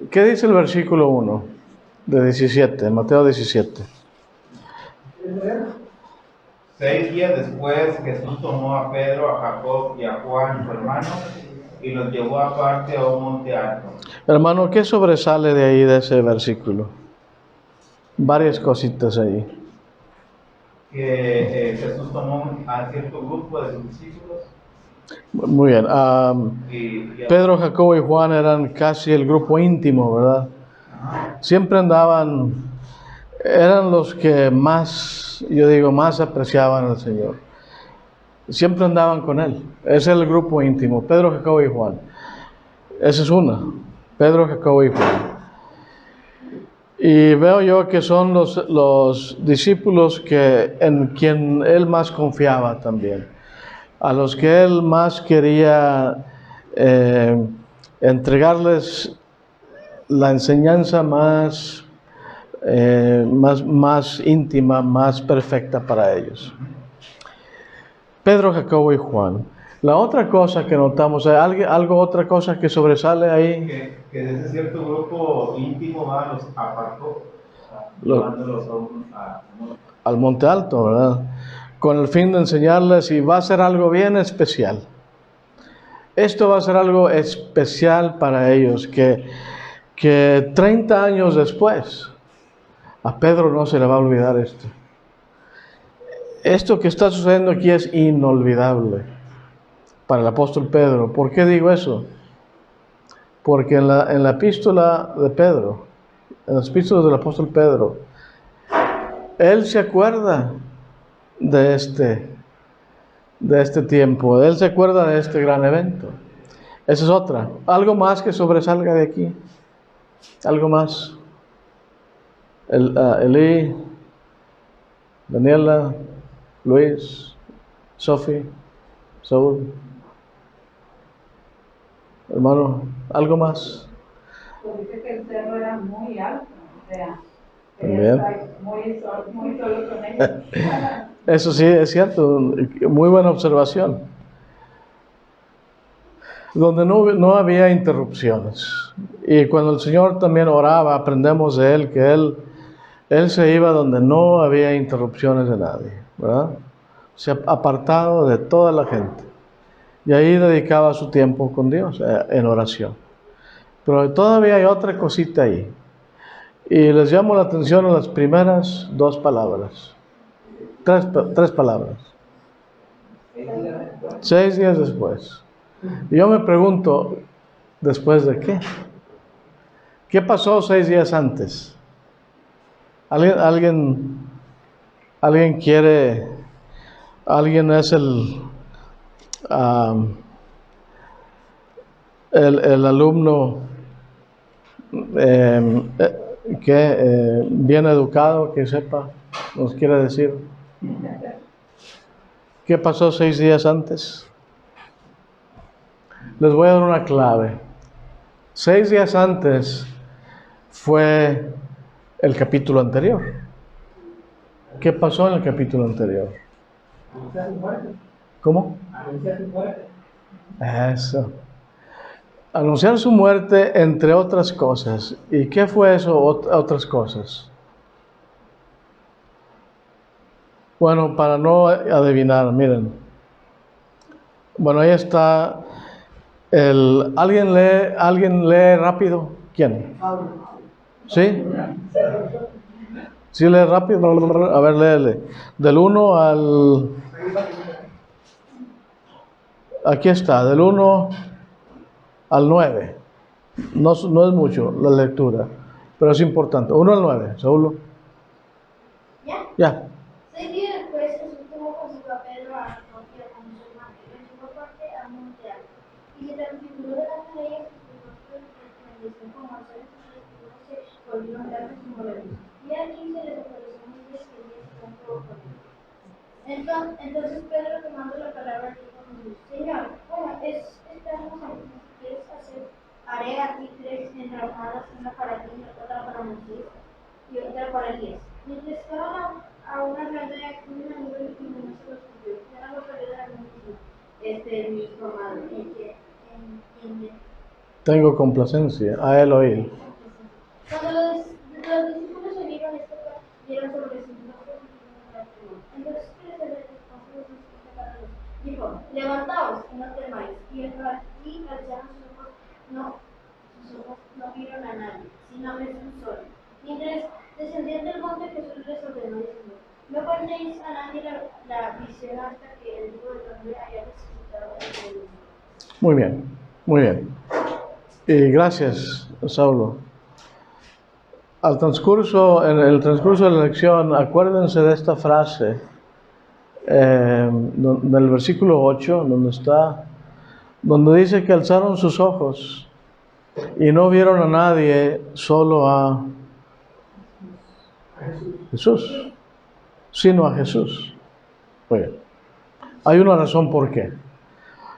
¿Qué dice el versículo 1 de 17, Mateo 17? 6 días después, Jesús tomó a Pedro, a Jacob y a Juan, su hermano, y los llevó aparte a un monte alto. Hermano, ¿qué sobresale de ahí, de ese versículo? Varias cositas ahí. Que Jesús tomó a cierto grupo de sus discípulos. Muy bien. Pedro, Jacobo y Juan eran casi el grupo íntimo, ¿verdad? Siempre andaban, eran los que más, yo digo, más apreciaban al Señor. Siempre andaban con Él. Ese es el grupo íntimo, Pedro, Jacobo y Juan. Esa es una, Pedro, Jacobo y Juan. Y veo yo que son los discípulos en quien Él más confiaba también. A los que Él más quería entregarles la enseñanza más íntima, más perfecta para ellos. Pedro, Jacobo y Juan. La otra cosa que notamos, otra cosa que sobresale ahí. Que de ese cierto grupo íntimo los apartó, llevándolos al monte alto, ¿verdad? Con el fin de enseñarles, y va a ser algo bien especial. Esto va a ser algo especial para ellos, que 30 años después, a Pedro no se le va a olvidar esto. Esto que está sucediendo aquí es inolvidable para el apóstol Pedro. ¿Por qué digo eso? Porque en la epístola de Pedro, en las epístolas del apóstol Pedro, él se acuerda de este tiempo, él se acuerda de este gran evento. Esa es otra. Algo más que sobresalga de aquí. Algo más. Eli, Daniela, Luis, Sophie, Saúl. Hermano, ¿algo más? Dice que el cerro era muy alto, o sea, También. muy solo con ellos. Eso sí, es cierto. Muy buena observación. Donde no había interrupciones. Y cuando el Señor también oraba, aprendemos de Él que Él se iba donde no había interrupciones de nadie, ¿verdad? Se apartado de toda la gente. Y ahí dedicaba su tiempo con Dios, en oración. Pero todavía hay otra cosita ahí. Y les llamo la atención a las primeras 2 palabras. Tres palabras. 6 días después. Y yo me pregunto, ¿después de qué? ¿Qué pasó 6 días antes? ¿Alguien quiere, alguien es el alumno bien educado, que sepa, nos quiere decir? ¿Qué pasó 6 días antes? Les voy a dar una clave. 6 días antes fue el capítulo anterior. ¿Qué pasó en el capítulo anterior? ¿Cómo? Anunciar su muerte. Eso. Anunciar su muerte, entre otras cosas. ¿Y qué fue eso, otras cosas? Bueno, para no adivinar, miren. Bueno, ahí está. ¿Alguien lee rápido? ¿Quién? ¿Sí? ¿Sí lee rápido? A ver, léele. Del 1 al... Aquí está, del 1 al 9. No es mucho la lectura, pero es importante. 1 al 9, Saúl. Ya. 6 días después, Jesús tomó consigo a Pedro, a Jacob y a Juan su hermano, y los llevó aparte a un monte alto. Y se transfiguró delante de ellos, y sus rostros resplandecieron como el sol, y sus vestiduras se volvieron blancas como la luz. Y aquí se les apareció Moisés, que Elías estaba todo con él. Entonces Pedro, tomando la palabra, dijo a Jesús: Señor, estamos aquí, si quieres hacer, haré aquí 3 enramadas, una para ti, otra para Moisés y otra para Elías. Mientras estaban aún hablando de aquí, una nube luminosa los cubrió. Ya no lo perderá mucho. Mi amado, Tengo complacencia a él oír. levantaos y no temáis. Y alzaron sus ojos no vieron a nadie, sino a Jesús solo. Mientras descendían del monte, Jesús les ordenó diciendo: no contéis a nadie la visión hasta que el Hijo del Hombre haya resucitado entre los muertos. Muy bien, muy bien. Y gracias, Saulo. En el transcurso de la lección, acuérdense de esta frase, del versículo 8, donde dice que alzaron sus ojos y no vieron a nadie, solo a Jesús, sino a Jesús. Muy bien. Hay una razón por qué.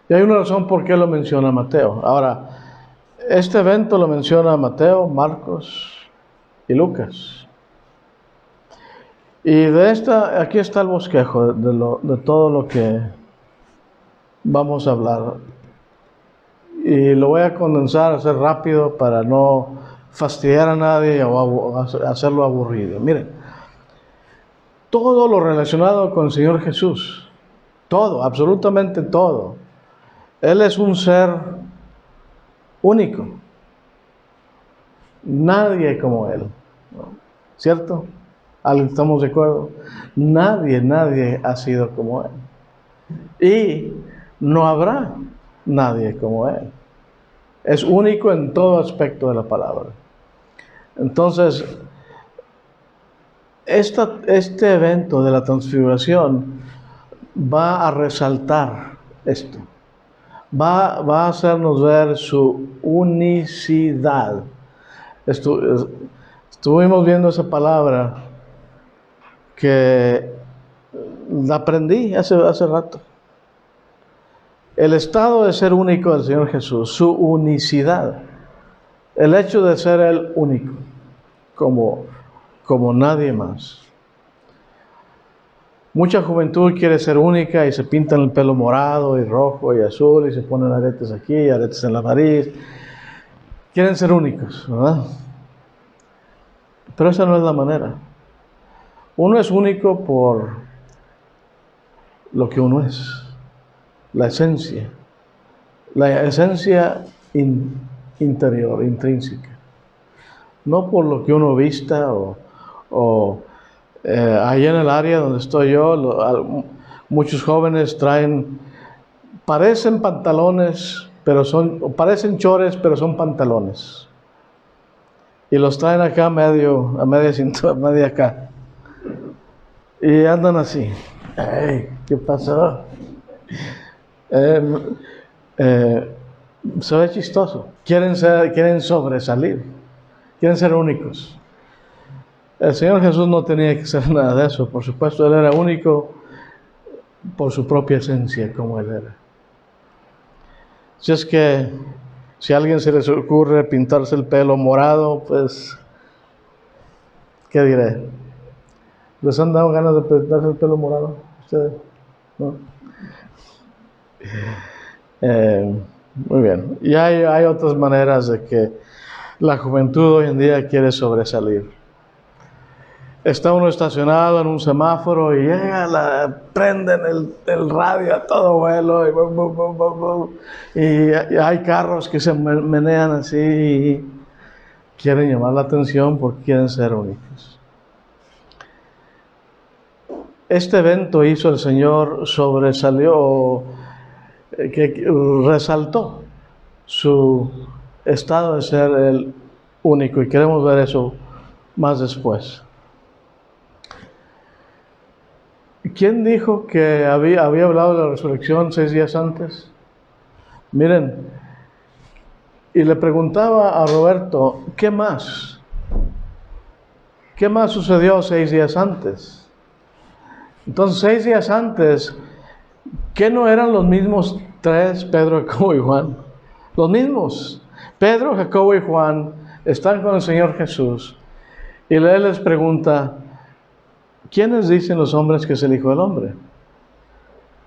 Y hay una razón por qué lo menciona Mateo. Ahora, este evento lo menciona Mateo, Marcos y Lucas. Y aquí está el bosquejo de todo lo que vamos a hablar. Y lo voy a condensar, hacer rápido para no fastidiar a nadie o hacerlo aburrido. Miren, todo lo relacionado con el Señor Jesús, todo, absolutamente todo. Él es un ser único. Nadie como Él, ¿no? ¿Cierto? ¿Estamos de acuerdo? Nadie ha sido como Él. Y no habrá nadie como Él. Es único en todo aspecto de la palabra. Entonces, este evento de la transfiguración va a resaltar esto. Va a hacernos ver su unicidad. Estuvimos viendo esa palabra que la aprendí hace rato. El estado de ser único del Señor Jesús, su unicidad, el hecho de ser Él único, como nadie más. Mucha juventud quiere ser única y se pintan el pelo morado y rojo y azul y se ponen aretes aquí, aretes en la nariz. Quieren ser únicos, ¿verdad? Pero esa no es la manera. Uno es único por lo que uno es, la esencia interior, intrínseca. No por lo que uno vista ahí en el área donde estoy yo, muchos jóvenes parecen pantalones, parecen chores, pero son pantalones. Y los traen acá a media cintura, media acá. Y andan así. ¡Ey! ¿Qué pasó? Se ve chistoso. Quieren sobresalir. Quieren ser únicos. El Señor Jesús no tenía que ser nada de eso. Por supuesto, Él era único por su propia esencia, como Él era. Si es que, si a alguien se les ocurre pintarse el pelo morado, pues, ¿qué diré? ¿Les han dado ganas de pintarse el pelo morado? ¿Ustedes? ¿No? Muy bien. Y hay otras maneras de que la juventud hoy en día quiere sobresalir. Está uno estacionado en un semáforo y prenden el radio a todo vuelo y hay carros que se menean así y quieren llamar la atención porque quieren ser únicos. Este evento hizo el Señor que resaltó su estado de ser el único y queremos ver eso más después. ¿Quién dijo que había hablado de la resurrección 6 días antes? Miren, y le preguntaba a Roberto, ¿qué más? ¿Qué más sucedió 6 días antes? Entonces, 6 días antes, ¿qué no eran los mismos tres, Pedro, Jacobo y Juan? Los mismos. Pedro, Jacobo y Juan están con el Señor Jesús y Él les pregunta, ¿quiénes dicen los hombres que es el Hijo del Hombre?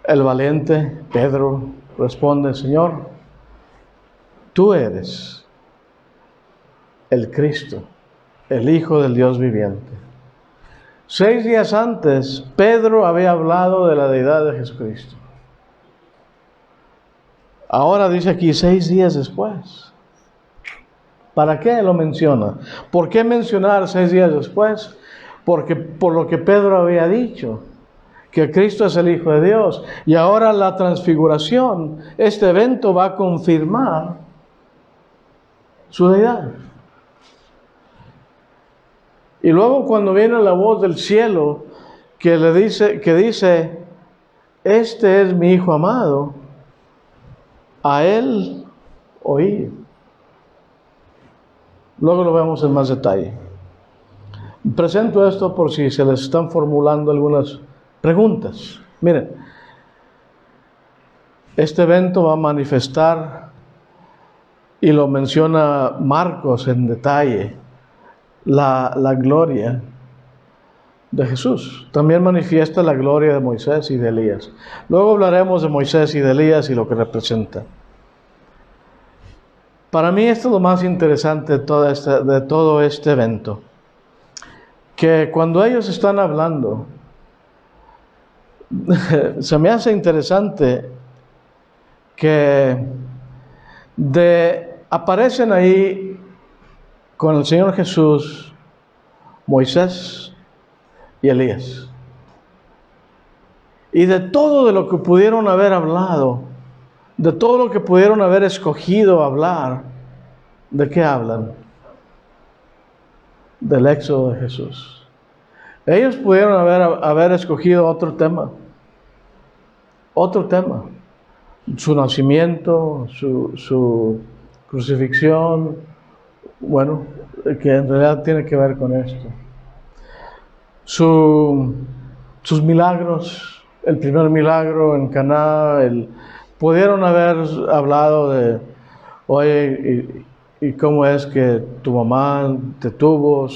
El valiente Pedro responde, Señor, tú eres el Cristo, el Hijo del Dios viviente. 6 días antes, Pedro había hablado de la deidad de Jesucristo. Ahora dice aquí 6 días después. ¿Para qué lo menciona? ¿Por qué mencionar 6 días después? Porque por lo que Pedro había dicho, que Cristo es el Hijo de Dios. Y ahora la transfiguración, este evento va a confirmar su deidad. Y luego cuando viene la voz del cielo que dice, este es mi Hijo amado, a él oíd. Luego lo vemos en más detalle. Presento esto por si se les están formulando algunas preguntas. Miren, este evento va a manifestar, y lo menciona Marcos en detalle, la gloria de Jesús. También manifiesta la gloria de Moisés y de Elías. Luego hablaremos de Moisés y de Elías y lo que representa. Para mí esto es lo más interesante de todo este evento. Que cuando ellos están hablando, se me hace interesante que aparecen ahí con el Señor Jesús, Moisés y Elías. Y de todo de lo que pudieron haber hablado, de todo lo que pudieron haber escogido hablar, ¿de qué hablan? Del éxodo de Jesús. Ellos pudieron haber escogido otro tema, su nacimiento, su crucifixión, bueno, que en realidad tiene que ver con esto. Sus milagros, el primer milagro en Caná, pudieron haber hablado de, oye, y cómo es que tu mamá te tuvo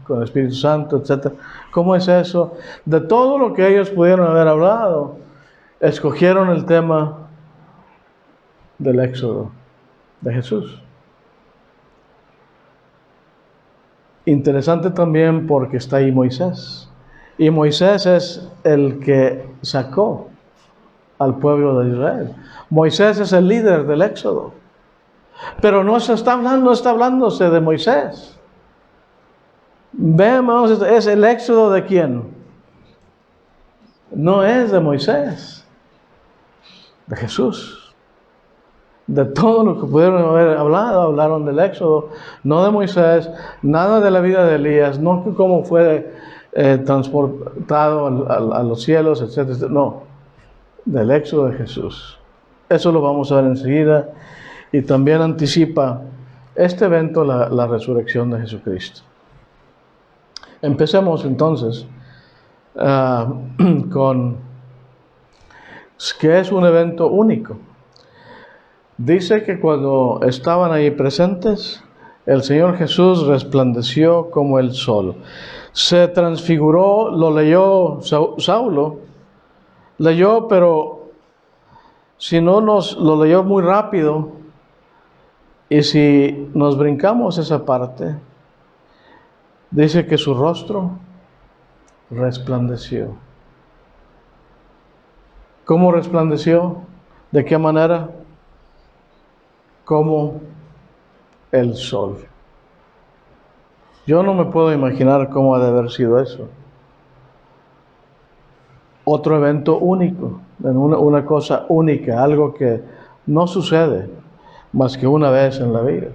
con el Espíritu Santo, etc. ¿Cómo es eso? De todo lo que ellos pudieron haber hablado, escogieron el tema del éxodo de Jesús. Interesante también porque está ahí Moisés. Y Moisés es el que sacó al pueblo de Israel. Moisés es el líder del éxodo. Pero no está hablándose de Moisés. Vemos, es el éxodo de quién. No es de Moisés, de Jesús. De todo lo que pudieron haber hablado, hablaron del éxodo, no de Moisés, nada de la vida de Elías, no cómo fue transportado a los cielos, etc. No, del éxodo de Jesús. Eso lo vamos a ver enseguida. Y también anticipa este evento, la resurrección de Jesucristo. Empecemos entonces con que es un evento único. Dice que cuando estaban ahí presentes, el Señor Jesús resplandeció como el sol. Se transfiguró, lo leyó Saulo, pero si no lo leyó muy rápido, y si nos brincamos esa parte, dice que su rostro resplandeció. ¿Cómo resplandeció? ¿De qué manera? Como el sol. Yo no me puedo imaginar cómo ha de haber sido eso. Otro evento único, una cosa única, algo que no sucede más que una vez en la vida.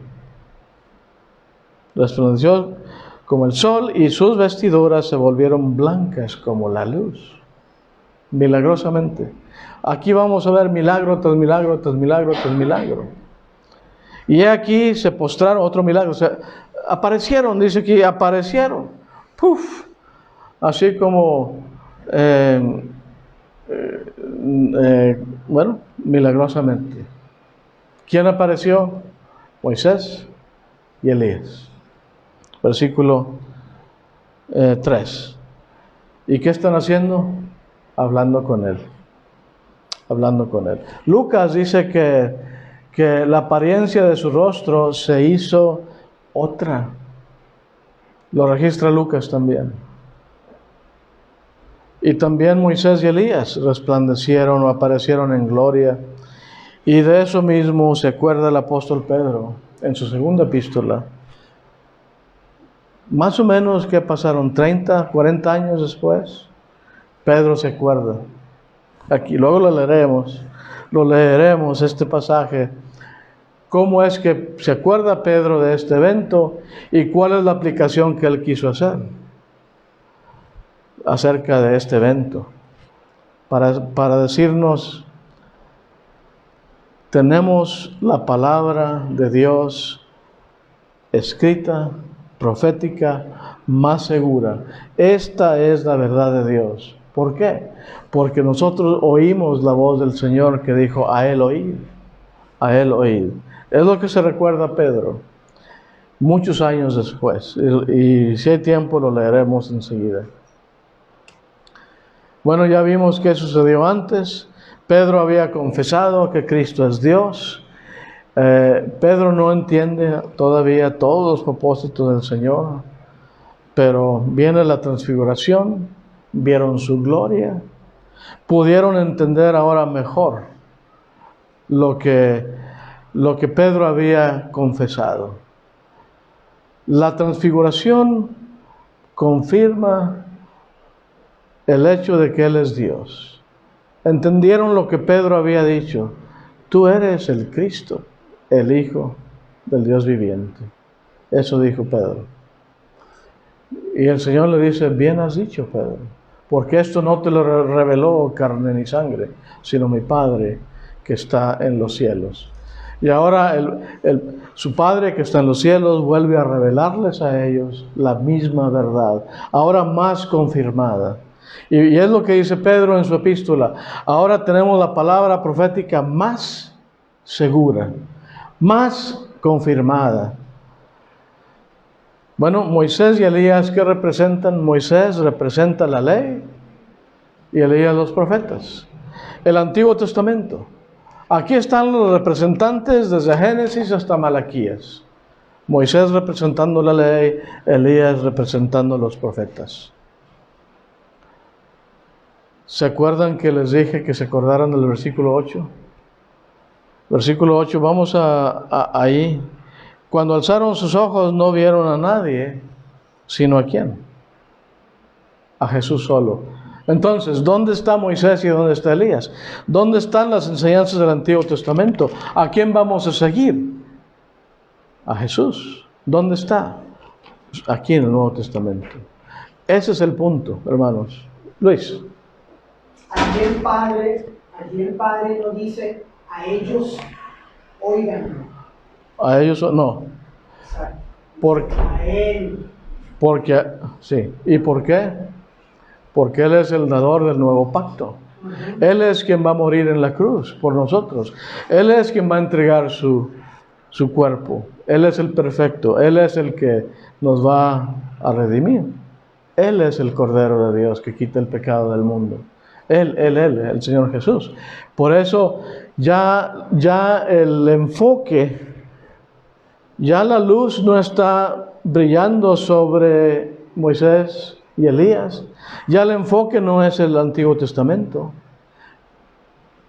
Resplandeció como el sol y sus vestiduras se volvieron blancas como la luz. Milagrosamente. Aquí vamos a ver milagro tras milagro tras milagro tras milagro. Y aquí se postraron, otro milagro. O sea, aparecieron, dice aquí, aparecieron. ¡Puf! Así como, bueno, milagrosamente. ¿Quién apareció? Moisés y Elías. Versículo 3. ¿Y qué están haciendo? Hablando con él. Hablando con él. Lucas dice que la apariencia de su rostro se hizo otra. Lo registra Lucas también. Y también Moisés y Elías resplandecieron o aparecieron en gloria Y de eso mismo se acuerda el apóstol Pedro en su segunda epístola. Más o menos que pasaron 30, 40 años después, Pedro se acuerda. Aquí, luego lo leeremos este pasaje. ¿Cómo es que se acuerda Pedro de este evento y cuál es la aplicación que él quiso hacer acerca de este evento? Para decirnos, tenemos la palabra de Dios escrita, profética, más segura. Esta es la verdad de Dios. ¿Por qué? Porque nosotros oímos la voz del Señor que dijo, a Él oíd, a Él oíd. Es lo que se recuerda a Pedro, muchos años después. Y si hay tiempo lo leeremos enseguida. Bueno, ya vimos qué sucedió antes. Pedro había confesado que Cristo es Dios. Pedro no entiende todavía todos los propósitos del Señor, pero viene la transfiguración, vieron su gloria, pudieron entender ahora mejor lo que Pedro había confesado. La transfiguración confirma el hecho de que Él es Dios. Entendieron lo que Pedro había dicho: tú eres el Cristo, el Hijo del Dios viviente. Eso dijo Pedro. Y el Señor le dice: bien has dicho, Pedro, porque esto no te lo reveló carne ni sangre, sino mi Padre que está en los cielos. Y ahora su Padre que está en los cielos vuelve a revelarles a ellos la misma verdad, ahora más confirmada. Y es lo que dice Pedro en su epístola: ahora tenemos la palabra profética más segura, más confirmada. Bueno, Moisés y Elías, ¿qué representan? Moisés representa la ley y Elías los profetas. El Antiguo Testamento. Aquí están los representantes desde Génesis hasta Malaquías. Moisés representando la ley, Elías representando los profetas. ¿Se acuerdan que les dije que se acordaran del versículo 8? Versículo 8, vamos ahí. Cuando alzaron sus ojos no vieron a nadie, sino ¿a quién? A Jesús solo. Entonces, ¿dónde está Moisés y dónde está Elías? ¿Dónde están las enseñanzas del Antiguo Testamento? ¿A quién vamos a seguir? A Jesús. ¿Dónde está? Aquí en el Nuevo Testamento. Ese es el punto, hermanos. Luis. Allí el Padre nos dice: a ellos oigan. A ellos no. Porque, A Él. porque, sí. ¿Y por qué? Porque Él es el dador del nuevo pacto. Él es quien va a morir en la cruz por nosotros. Él es quien va a entregar su cuerpo. Él es el perfecto. Él es el que nos va a redimir. Él es el Cordero de Dios que quita el pecado del mundo. Él, el Señor Jesús. Por eso ya el enfoque, ya la luz no está brillando sobre Moisés y Elías. Ya el enfoque no es el Antiguo Testamento,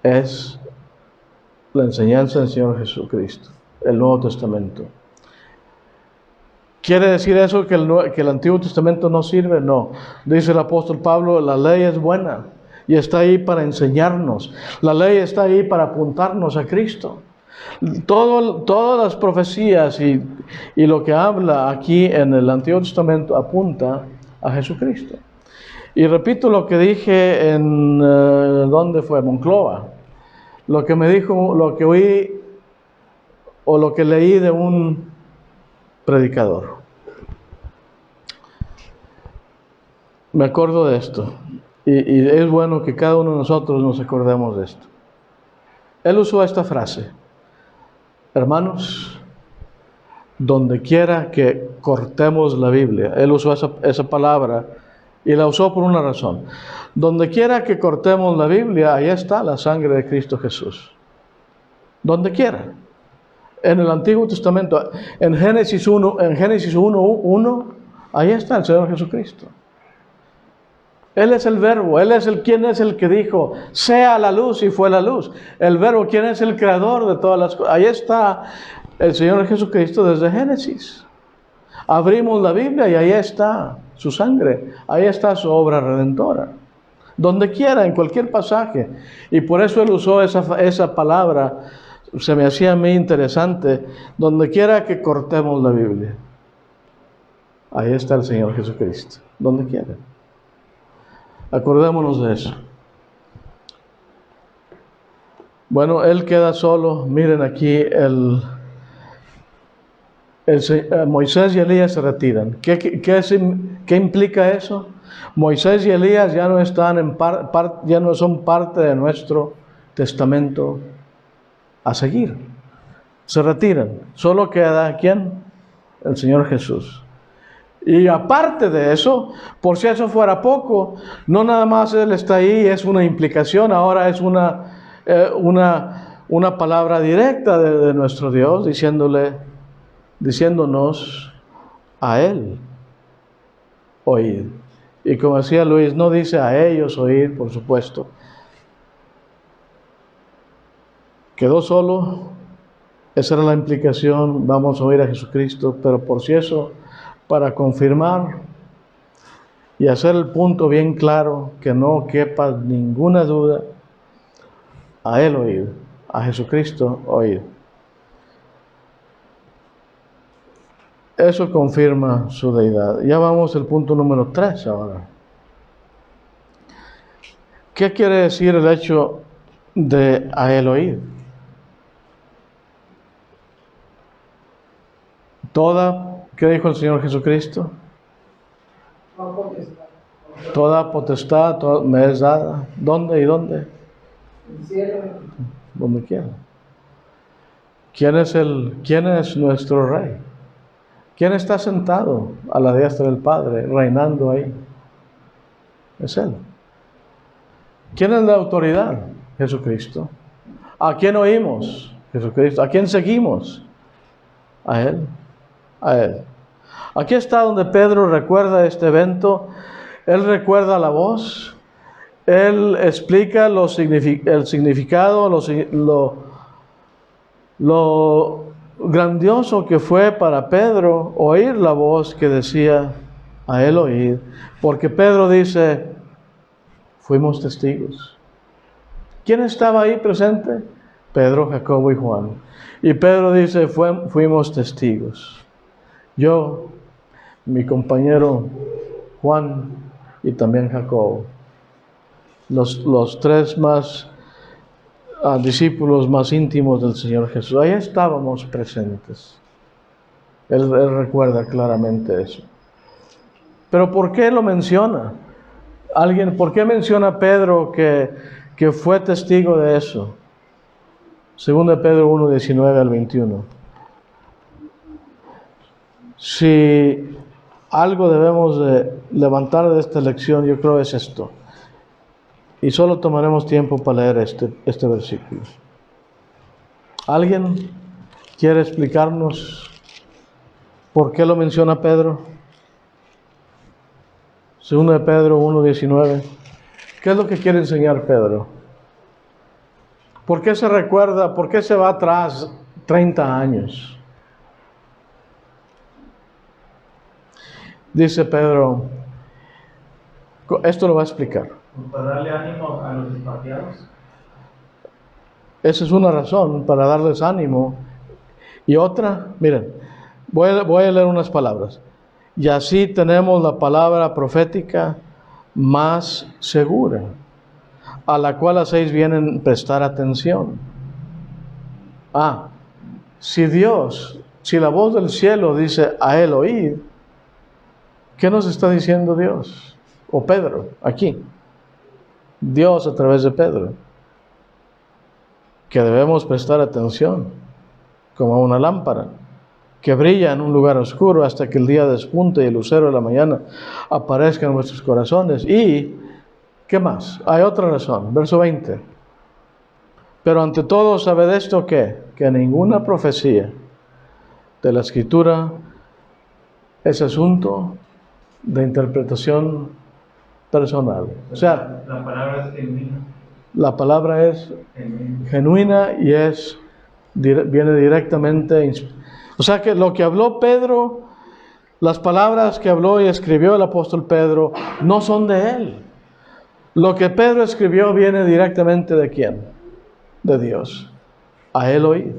es la enseñanza del Señor Jesucristo, el Nuevo Testamento. ¿Quiere decir eso que el Antiguo Testamento no sirve? No. Dice el apóstol Pablo: la ley es buena y está ahí para enseñarnos. La ley está ahí para apuntarnos a Cristo. Todas las profecías y lo que habla aquí en el Antiguo Testamento apunta a Jesucristo. Y repito lo que dije en, ¿dónde fue? Monclova. Lo que me dijo, lo que oí o lo que leí de un predicador. Me acuerdo de esto. Y es bueno que cada uno de nosotros nos acordemos de esto. Él usó esta frase: hermanos, donde quiera que cortemos la Biblia. Él usó esa palabra y la usó por una razón. Donde quiera que cortemos la Biblia, ahí está la sangre de Cristo Jesús. Donde quiera. En el Antiguo Testamento, en Génesis 1, ahí está el Señor Jesucristo. Él es el verbo, Él es ¿quién es el que dijo, sea la luz y fue la luz? El verbo, ¿quién es el creador de todas las cosas? Ahí está el Señor Jesucristo desde Génesis. Abrimos la Biblia y ahí está su sangre, ahí está su obra redentora. Donde quiera, en cualquier pasaje. Y por eso Él usó esa palabra, se me hacía a mí interesante, donde quiera que cortemos la Biblia. Ahí está el Señor Jesucristo, donde quiera. Acordémonos de eso. Bueno, Él queda solo. Miren aquí, Moisés y Elías se retiran. ¿Qué implica eso? Moisés y Elías ya no están ya no son parte de nuestro testamento a seguir. Se retiran. Solo queda ¿quién? El Señor Jesús. Y aparte de eso, por si eso fuera poco, no nada más Él está ahí, es una implicación, ahora es una palabra directa de nuestro Dios, diciéndonos a Él, oíd. Y como decía Luis, no dice a ellos oír, por supuesto. Quedó solo, esa era la implicación, vamos a oír a Jesucristo, pero por si eso, para confirmar y hacer el punto bien claro, que no quepa ninguna duda, a Él oíd, a Jesucristo oíd. Eso confirma su deidad. Ya vamos al punto número 3 ahora. ¿Qué quiere decir el hecho de a Él oíd? ¿Qué dijo el Señor Jesucristo? Toda potestad me es dada. ¿Dónde y dónde? Donde quiera. ¿Quién es nuestro Rey? ¿Quién está sentado a la diestra del Padre, reinando ahí? Es Él. ¿Quién es la autoridad? Jesucristo. ¿A quién oímos? Jesucristo. ¿A quién seguimos? A Él. A Él. Aquí está donde Pedro recuerda este evento. Él recuerda la voz. Él explica el significado, lo grandioso que fue para Pedro oír la voz que decía a Él oír. Porque Pedro dice, fuimos testigos. ¿Quién estaba ahí presente? Pedro, Jacobo y Juan. Y Pedro dice, fuimos testigos. Yo, mi compañero Juan y también Jacobo. Los tres discípulos más íntimos del Señor Jesús. Ahí estábamos presentes. Él recuerda claramente eso. Pero ¿por qué lo menciona? ¿Por qué menciona Pedro que fue testigo de eso? Según Pedro 1, 19 al 21. Si algo debemos de levantar de esta lección, yo creo es esto. Y solo tomaremos tiempo para leer este versículo. ¿Alguien quiere explicarnos por qué lo menciona Pedro? Segundo de Pedro 1:19. ¿Qué es lo que quiere enseñar Pedro? ¿Por qué se recuerda? ¿Por qué se va atrás 30 años? Dice Pedro, esto lo va a explicar. Para darle ánimo a los expatriados. Esa es una razón, para darles ánimo. Y otra, miren, voy a leer unas palabras. Y así tenemos la palabra profética más segura, a la cual hacéis bien en prestar atención. Si la voz del cielo dice a Él oíd, ¿qué nos está diciendo Dios? O Pedro, aquí. Dios a través de Pedro. Que debemos prestar atención, como a una lámpara, que brilla en un lugar oscuro hasta que el día despunte y el lucero de la mañana aparezca en nuestros corazones. Y, ¿qué más? Hay otra razón, verso 20. Pero ante todo, ¿sabed esto qué? Que ninguna profecía de la Escritura es asunto de interpretación personal. O sea, la palabra es genuina. la palabra es Genuina. genuina y viene directamente. O sea que lo que habló Pedro, las palabras que habló y escribió el apóstol Pedro, no son de él. Lo que Pedro escribió viene directamente ¿de quién? De Dios. A él oíd.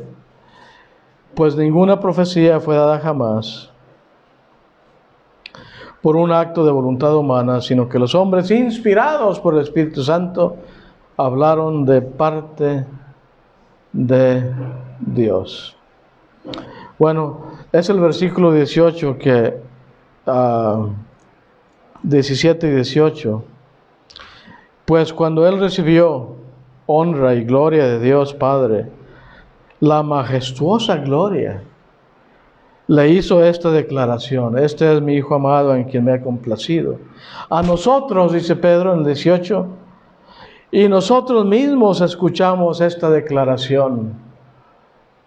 Pues ninguna profecía fue dada jamás por un acto de voluntad humana, sino que los hombres inspirados por el Espíritu Santo hablaron de parte de Dios. Bueno, es el versículo 18 que 17 y 18. Pues cuando él recibió honra y gloria de Dios Padre, la majestuosa gloria, le hizo esta declaración: este es mi Hijo amado en quien me he complacido. A nosotros, dice Pedro en el 18, y nosotros mismos escuchamos esta declaración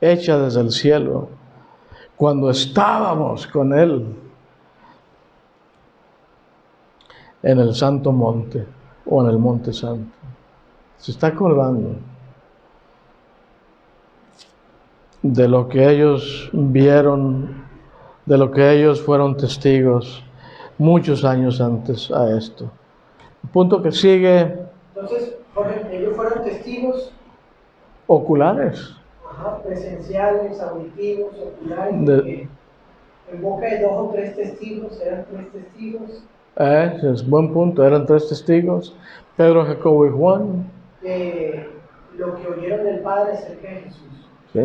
hecha desde el cielo, cuando estábamos con Él en el Santo Monte, o en el Monte Santo. Se está acordando de lo que ellos vieron, de lo que ellos fueron testigos muchos años antes a esto. El punto que sigue. Entonces, Jorge, ellos fueron testigos Oculares. Presenciales, auditivos, oculares. En boca de 2 o 3 testigos, eran 3 testigos. Es buen punto, eran 3 testigos, Pedro, Jacobo y Juan. Lo que oyeron del Padre acerca de Jesús. Sí.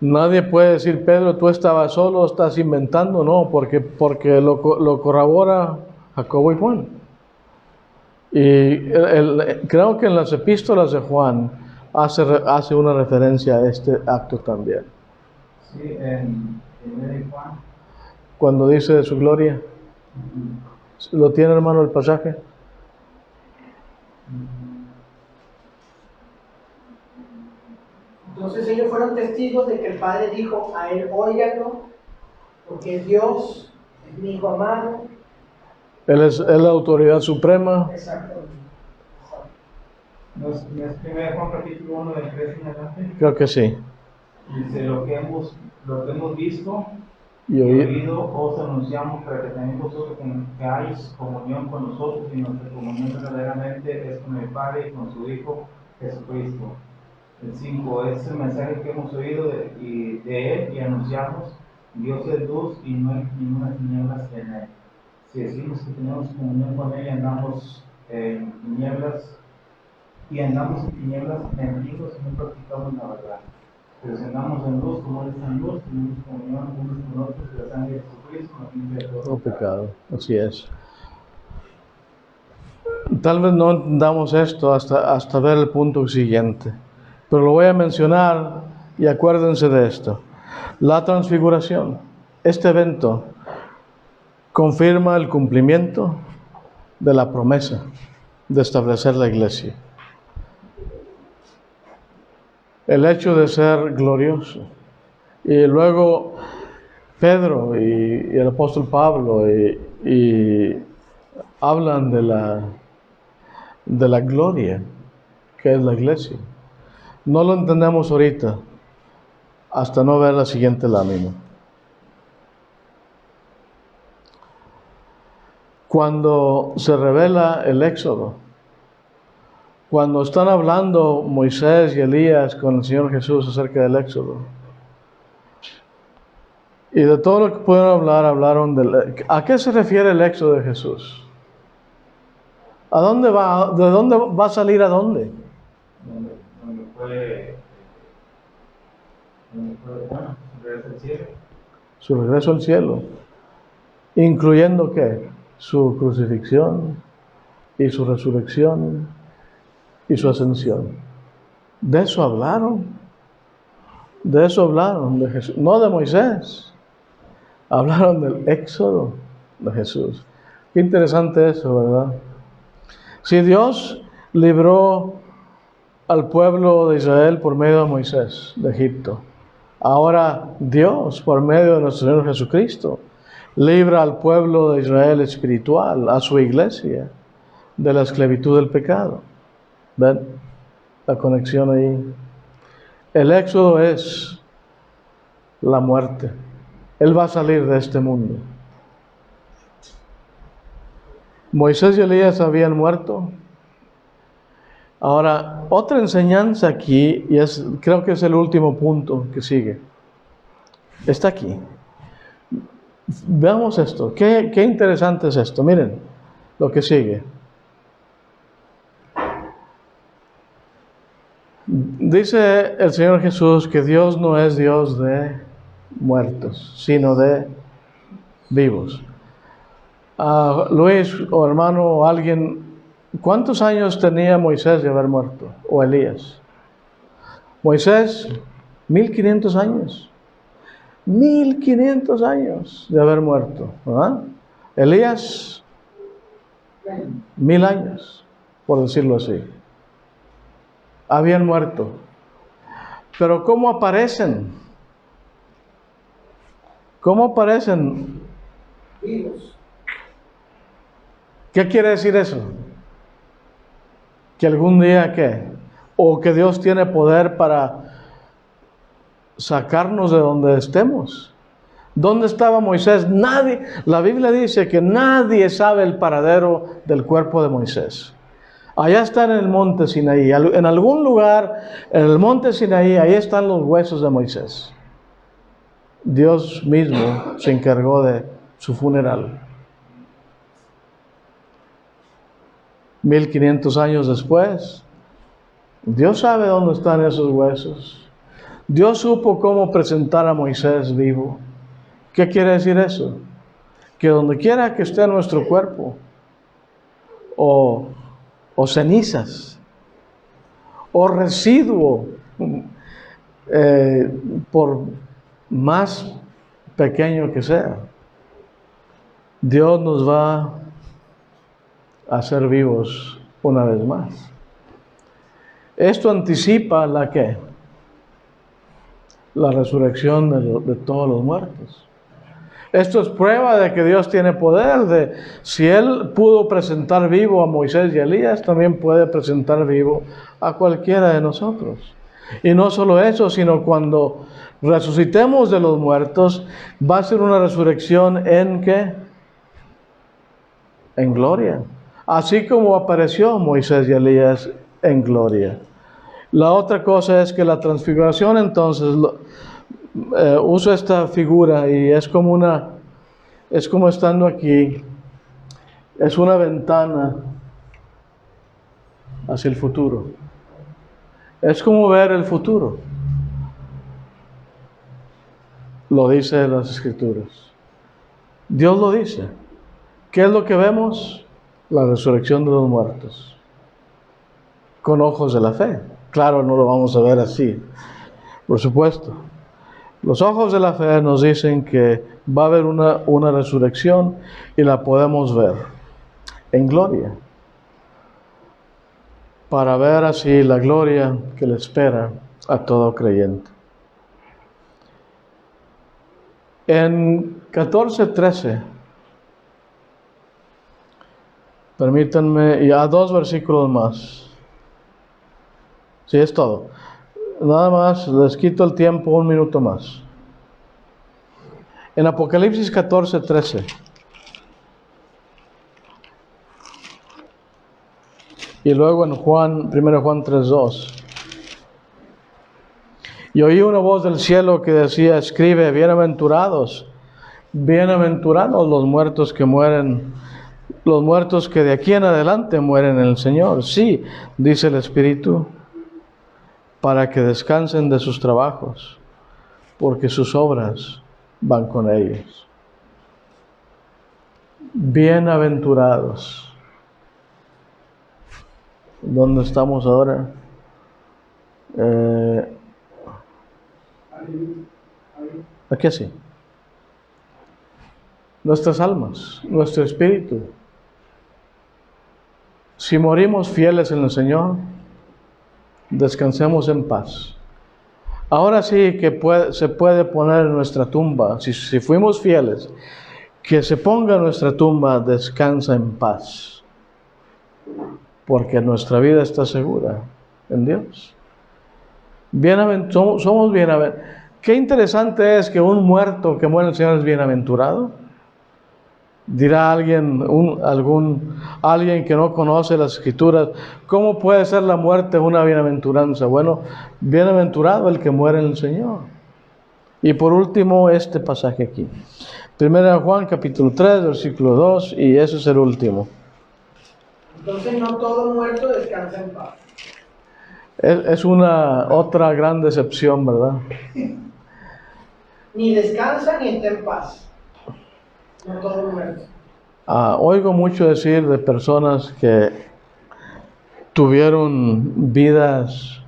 Nadie puede decir: Pedro, tú estabas solo, estás inventando. No, porque lo corrobora Jacobo y Juan. Y creo que en las epístolas de Juan hace una referencia a este acto también. Sí, en Juan. Cuando dice de su gloria. ¿Lo tiene, hermano, el pasaje? Entonces ellos fueron testigos de que el Padre dijo a él: óiganlo, porque es Dios, es mi Hijo amado. Él es la autoridad suprema. Exactamente. ¿No es 1 Juan capítulo 1 del 3 en adelante? Creo que sí. Dice: lo que hemos visto Y oído os anunciamos, para que también vosotros tengáis comunión con nosotros, y nuestra comunión verdaderamente es con el Padre y con su Hijo Jesucristo. El 5 es el mensaje que hemos oído de Él y anunciamos: Dios es luz y no hay ninguna tinieblas en Él. Si decimos que tenemos comunión con Él y andamos en tinieblas, enemigos, y no practicamos la verdad. Pero si andamos en luz, como Él está en luz, tenemos comunión unos con otros, y la sangre de Jesucristo nos limpia de todo pecado. Así es. Tal vez no entendamos esto hasta ver el punto siguiente, pero lo voy a mencionar y acuérdense de esto. La transfiguración, este evento, confirma el cumplimiento de la promesa de establecer la iglesia. El hecho de ser glorioso. Y luego Pedro y el apóstol Pablo y hablan de la gloria que es la iglesia. No lo entendemos ahorita hasta no ver la siguiente lámina. Cuando se revela el Éxodo, cuando están hablando Moisés y Elías con el Señor Jesús acerca del Éxodo, y de todo lo que pudieron hablar, hablaron ¿a qué se refiere el Éxodo de Jesús? ¿A dónde va? ¿De dónde va a salir a dónde? Donde fue regreso al cielo. Su regreso al cielo, incluyendo ¿qué? Su crucifixión y su resurrección y su ascensión. De eso hablaron. De eso hablaron, de Jesús, no de Moisés. Hablaron del Éxodo de Jesús. Qué interesante eso, ¿verdad? Si Dios libró al pueblo de Israel por medio de Moisés, de Egipto, ahora Dios, por medio de nuestro Señor Jesucristo, libra al pueblo de Israel espiritual, a su iglesia, de la esclavitud del pecado. ¿Ven la conexión ahí? El éxodo es la muerte. Él va a salir de este mundo. Moisés y Elías habían muerto. Ahora, otra enseñanza aquí, y creo que es el último punto que sigue. Está aquí. Veamos esto. Qué interesante es esto. Miren lo que sigue. Dice el Señor Jesús que Dios no es Dios de muertos, sino de vivos. Luis o hermano o alguien, ¿cuántos años tenía Moisés de haber muerto? O Elías. Moisés, 1500 años. 1500 años de haber muerto, ¿verdad? Elías, 1000 años, por decirlo así. Habían muerto. Pero ¿cómo aparecen? ¿Cómo aparecen? Vivos. ¿Qué quiere decir eso? Que algún día, ¿qué? O que Dios tiene poder para sacarnos de donde estemos. ¿Dónde estaba Moisés? Nadie. La Biblia dice que nadie sabe el paradero del cuerpo de Moisés. Allá está en el monte Sinaí. En algún lugar, en el monte Sinaí, ahí están los huesos de Moisés. Dios mismo se encargó de su funeral. 1500 años después, Dios sabe dónde están esos huesos. Dios supo cómo presentar a Moisés vivo. ¿Qué quiere decir eso? Que donde quiera que esté nuestro cuerpo, o cenizas, o residuo, por más pequeño que sea, Dios nos va a hacer vivos una vez más. Esto anticipa la ¿qué? La resurrección de todos los muertos. Esto es prueba de que Dios tiene poder. Si Él pudo presentar vivo a Moisés y a Elías, también puede presentar vivo a cualquiera de nosotros. Y no solo eso, sino cuando resucitemos de los muertos, va a ser una resurrección ¿en qué? En gloria. Así como apareció Moisés y Elías en gloria. La otra cosa es que la transfiguración, entonces, uso esta figura y es como estando aquí, es una ventana hacia el futuro. Es como ver el futuro. Lo dice las Escrituras. Dios lo dice. ¿Qué es lo que vemos? La resurrección de los muertos. Con ojos de la fe. Claro, no lo vamos a ver así, por supuesto. Los ojos de la fe nos dicen que va a haber una resurrección y la podemos ver en gloria. Para ver así la gloria que le espera a todo creyente. En 14:13, permítanme, y a 2 versículos más. Sí, es todo. Nada más, les quito el tiempo 1 minuto más. En Apocalipsis 14:13. Y luego en 1 Juan 3:2. Y oí una voz del cielo que decía, escribe, bienaventurados los muertos que mueren, los muertos que de aquí en adelante mueren en el Señor. Sí, dice el Espíritu, para que descansen de sus trabajos, porque sus obras van con ellos. Bienaventurados. ¿Dónde estamos ahora? Aquí así. Nuestras almas, nuestro espíritu. Si morimos fieles en el Señor, descansemos en paz. Ahora sí que se puede poner en nuestra tumba, si fuimos fieles que se ponga en nuestra tumba, descansa en paz, porque nuestra vida está segura en Dios. Somos bienaventurados. Qué interesante es que un muerto que muere el Señor es bienaventurado. Dirá alguien que no conoce las Escrituras, ¿cómo puede ser la muerte una bienaventuranza? Bueno, bienaventurado el que muere en el Señor. Y por último, este pasaje aquí. 1 Juan capítulo 3, versículo 2, y ese es el último. Entonces no todo muerto descansa en paz. Es una otra gran decepción, ¿verdad? Ni descansa ni está en paz. No todo muerto. Oigo mucho decir de personas que tuvieron vidas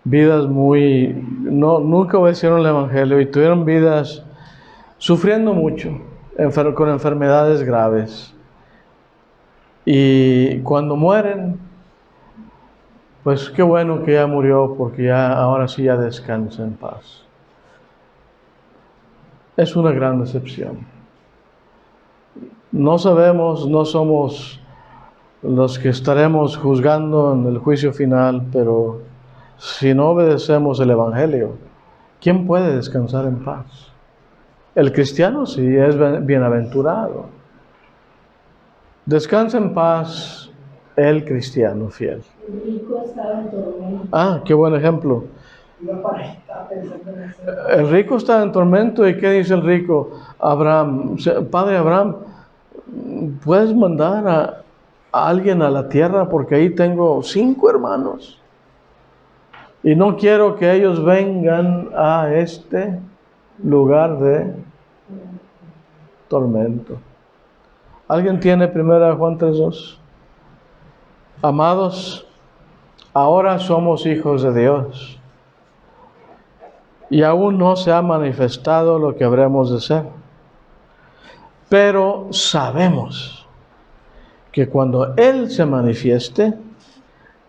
nunca obedecieron el Evangelio y tuvieron vidas sufriendo mucho, con enfermedades graves. Y cuando mueren, pues qué bueno que ya murió, porque ahora sí ya descansa en paz. Es una gran decepción. No sabemos, no somos los que estaremos juzgando en el juicio final, pero si no obedecemos el Evangelio, ¿quién puede descansar en paz? El cristiano sí es bienaventurado. Descansa en paz el cristiano fiel. El rico estaba en tormento. Qué buen ejemplo. El rico está en tormento, ¿y qué dice el rico? Abraham, Padre Abraham, ¿puedes mandar a alguien a la tierra? Porque ahí tengo 5 hermanos. Y no quiero que ellos vengan a este lugar de tormento. ¿Alguien tiene 1 Juan 3:2? Amados, ahora somos hijos de Dios. Y aún no se ha manifestado lo que habremos de ser. Pero sabemos que cuando Él se manifieste,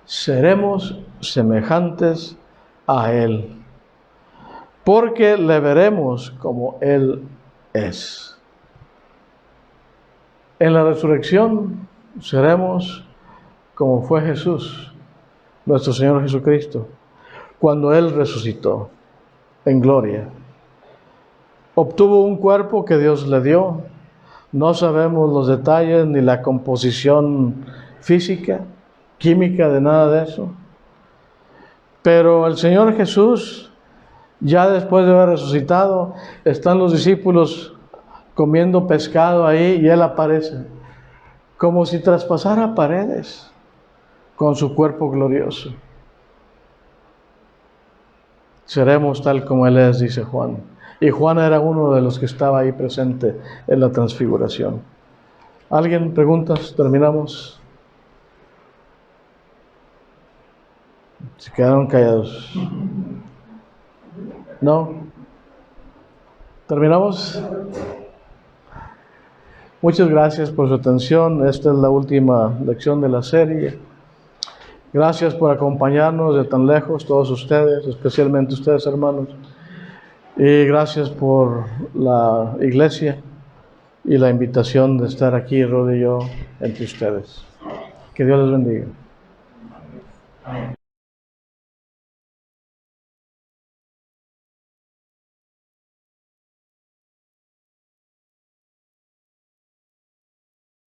seremos semejantes a Él, porque le veremos como Él es. En la resurrección seremos como fue Jesús, nuestro Señor Jesucristo, cuando Él resucitó en gloria. Obtuvo un cuerpo que Dios le dio. No sabemos los detalles ni la composición física, química, de nada de eso. Pero el Señor Jesús, ya después de haber resucitado, están los discípulos comiendo pescado ahí y Él aparece, como si traspasara paredes con su cuerpo glorioso. Seremos tal como Él es, dice Juan. Y Juan era uno de los que estaba ahí presente en la transfiguración. ¿Alguien? ¿Preguntas? ¿Terminamos? Se quedaron callados. ¿No? ¿Terminamos? Muchas gracias por su atención. Esta es la última lección de la serie. Gracias por acompañarnos de tan lejos, todos ustedes, especialmente ustedes, hermanos. Y gracias por la iglesia y la invitación de estar aquí, Rod y yo, entre ustedes. Que Dios les bendiga.